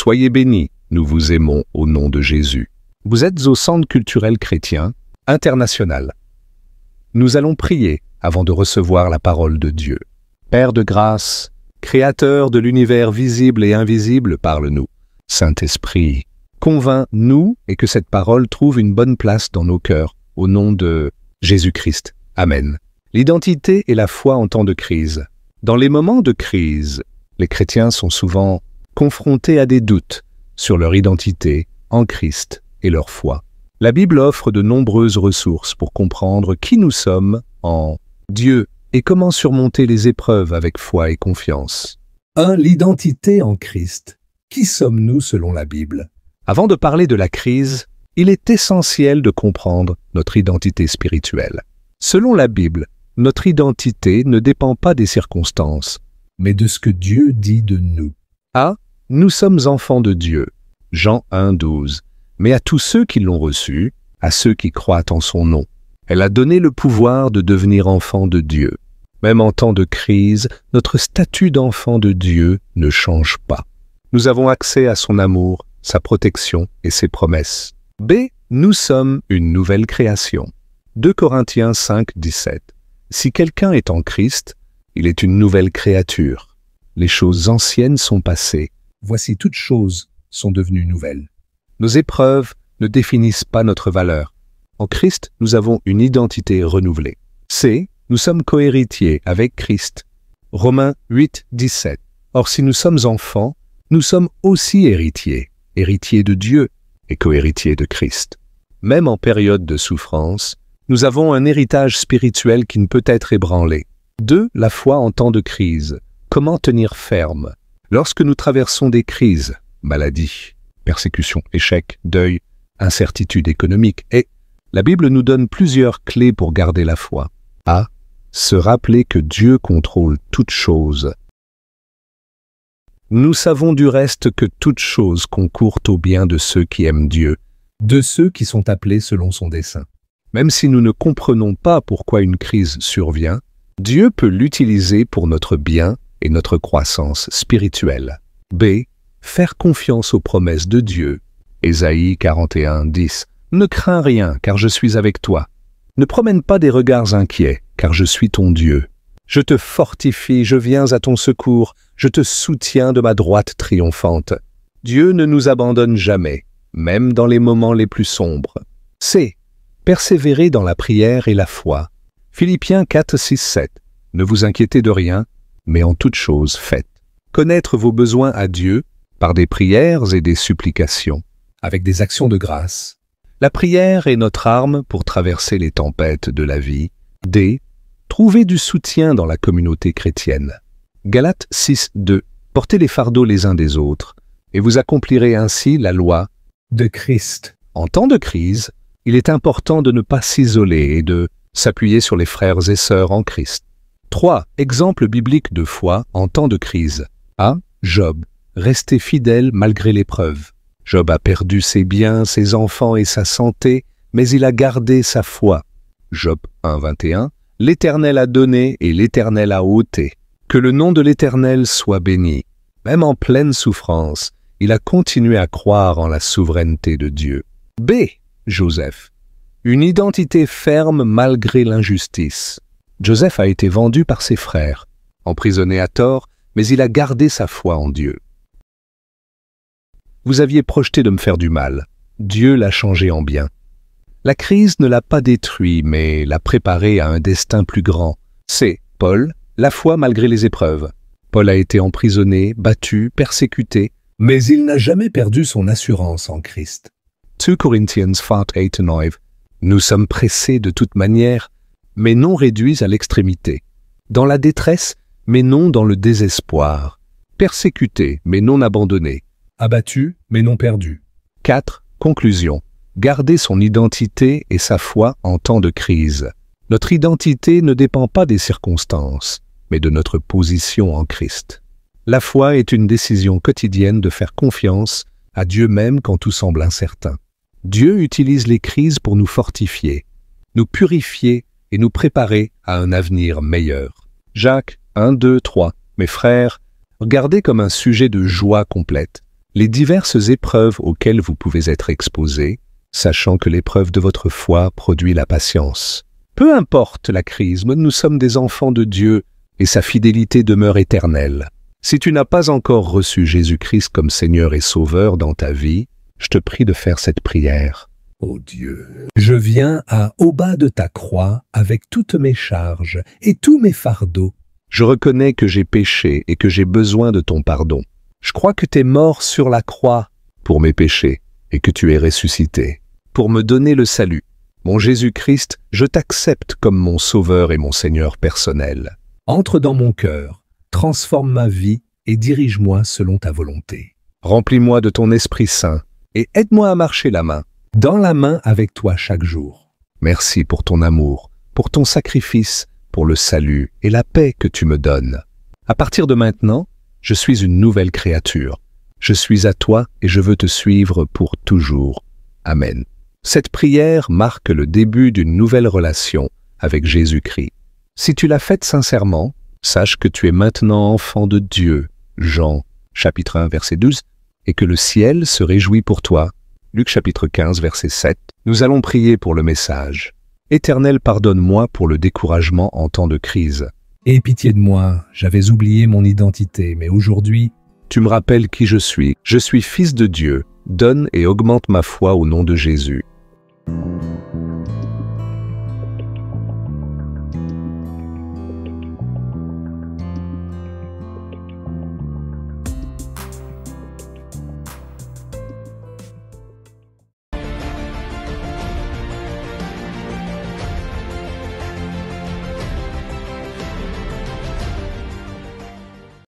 Soyez bénis, nous vous aimons au nom de Jésus. Vous êtes au Centre culturel chrétien international. Nous allons prier avant de recevoir la parole de Dieu. Père de grâce, Créateur de l'univers visible et invisible, parle-nous. Saint-Esprit, convainc-nous et que cette parole trouve une bonne place dans nos cœurs, au nom de Jésus-Christ. Amen. L'identité et la foi en temps de crise. Dans les moments de crise, les chrétiens sont souvent confrontés à des doutes sur leur identité en Christ et leur foi. La Bible offre de nombreuses ressources pour comprendre qui nous sommes en Dieu et comment surmonter les épreuves avec foi et confiance. 1. L'identité en Christ. Qui sommes-nous selon la Bible? Avant de parler de la crise, il est essentiel de comprendre notre identité spirituelle. Selon la Bible, notre identité ne dépend pas des circonstances, mais de ce que Dieu dit de nous. A. Nous sommes enfants de Dieu. Jean 1, 12. Mais à tous ceux qui l'ont reçu, à ceux qui croient en son nom, elle a donné le pouvoir de devenir enfants de Dieu. Même en temps de crise, notre statut d'enfant de Dieu ne change pas. Nous avons accès à son amour, sa protection et ses promesses. B. Nous sommes une nouvelle création. 2 Corinthiens 5, 17. Si quelqu'un est en Christ, il est une nouvelle créature. Les choses anciennes sont passées. Voici toutes choses sont devenues nouvelles. Nos épreuves ne définissent pas notre valeur. En Christ, nous avons une identité renouvelée. C. Nous sommes cohéritiers avec Christ. Romains 8, 17. Or, si nous sommes enfants, nous sommes aussi héritiers, héritiers de Dieu et cohéritiers de Christ. Même en période de souffrance, nous avons un héritage spirituel qui ne peut être ébranlé. 2. La foi en temps de crise. Comment tenir ferme? Lorsque nous traversons des crises, maladie, persécution, échec, deuil, incertitude économique, et la Bible nous donne plusieurs clés pour garder la foi. A. Se rappeler que Dieu contrôle toutes choses. Nous savons du reste que toutes choses concourent au bien de ceux qui aiment Dieu, de ceux qui sont appelés selon son dessein. Même si nous ne comprenons pas pourquoi une crise survient, Dieu peut l'utiliser pour notre bien et notre croissance spirituelle. B. Faire confiance aux promesses de Dieu. Ésaïe 41, 10. Ne crains rien, car je suis avec toi. Ne promène pas des regards inquiets, car je suis ton Dieu. Je te fortifie, je viens à ton secours, je te soutiens de ma droite triomphante. Dieu ne nous abandonne jamais, même dans les moments les plus sombres. C. Persévérer dans la prière et la foi. Philippiens 4, 6, 7. Ne vous inquiétez de rien, mais en toute chose faites. Connaître vos besoins à Dieu par des prières et des supplications, avec des actions de grâce. La prière est notre arme pour traverser les tempêtes de la vie. D. Trouver du soutien dans la communauté chrétienne. Galates 6, 2. Portez les fardeaux les uns des autres, et vous accomplirez ainsi la loi de Christ. En temps de crise, il est important de ne pas s'isoler et de s'appuyer sur les frères et sœurs en Christ. 3. Exemple biblique de foi en temps de crise. A. Job. Rester fidèle malgré l'épreuve. Job a perdu ses biens, ses enfants et sa santé, mais il a gardé sa foi. Job 1, 21. L'Éternel a donné et l'Éternel a ôté. Que le nom de l'Éternel soit béni. Même en pleine souffrance, il a continué à croire en la souveraineté de Dieu. B. Joseph. Une identité ferme malgré l'injustice. Joseph a été vendu par ses frères, emprisonné à tort, mais il a gardé sa foi en Dieu. Vous aviez projeté de me faire du mal. Dieu l'a changé en bien. La crise ne l'a pas détruit, mais l'a préparé à un destin plus grand. C'est Paul, la foi malgré les épreuves. Paul a été emprisonné, battu, persécuté, mais il n'a jamais perdu son assurance en Christ. 2 Corinthians 4, 8, 9. Nous sommes pressés de toute manière, mais non réduits à l'extrémité. Dans la détresse, mais non dans le désespoir. Persécutés, mais non abandonnés. Abattus, mais non perdus. 4. Conclusion. Garder son identité et sa foi en temps de crise. Notre identité ne dépend pas des circonstances, mais de notre position en Christ. La foi est une décision quotidienne de faire confiance à Dieu même quand tout semble incertain. Dieu utilise les crises pour nous fortifier, nous purifier et nous préparer à un avenir meilleur. Jacques 1, 2, 3. Mes frères, regardez comme un sujet de joie complète les diverses épreuves auxquelles vous pouvez être exposés, sachant que l'épreuve de votre foi produit la patience. Peu importe la crise, nous sommes des enfants de Dieu et sa fidélité demeure éternelle. Si tu n'as pas encore reçu Jésus-Christ comme Seigneur et Sauveur dans ta vie, je te prie de faire cette prière. Ô Dieu, je viens au bas de ta croix avec toutes mes charges et tous mes fardeaux. Je reconnais que j'ai péché et que j'ai besoin de ton pardon. Je crois que tu es mort sur la croix pour mes péchés et que tu es ressuscité pour me donner le salut. Mon Jésus-Christ, je t'accepte comme mon Sauveur et mon Seigneur personnel. Entre dans mon cœur, transforme ma vie et dirige-moi selon ta volonté. Remplis-moi de ton Esprit Saint et aide-moi à marcher la main dans la main avec toi chaque jour. Merci pour ton amour, pour ton sacrifice, pour le salut et la paix que tu me donnes. À partir de maintenant, je suis une nouvelle créature. Je suis à toi et je veux te suivre pour toujours. Amen. Cette prière marque le début d'une nouvelle relation avec Jésus-Christ. Si tu l'as faite sincèrement, sache que tu es maintenant enfant de Dieu, Jean, chapitre 1, verset 12, et que le ciel se réjouit pour toi. Luc chapitre 15, verset 7. Nous allons prier pour le message. Éternel, pardonne-moi pour le découragement en temps de crise. Aie pitié de moi, j'avais oublié mon identité, mais aujourd'hui, tu me rappelles qui je suis. Je suis fils de Dieu. Donne et augmente ma foi au nom de Jésus.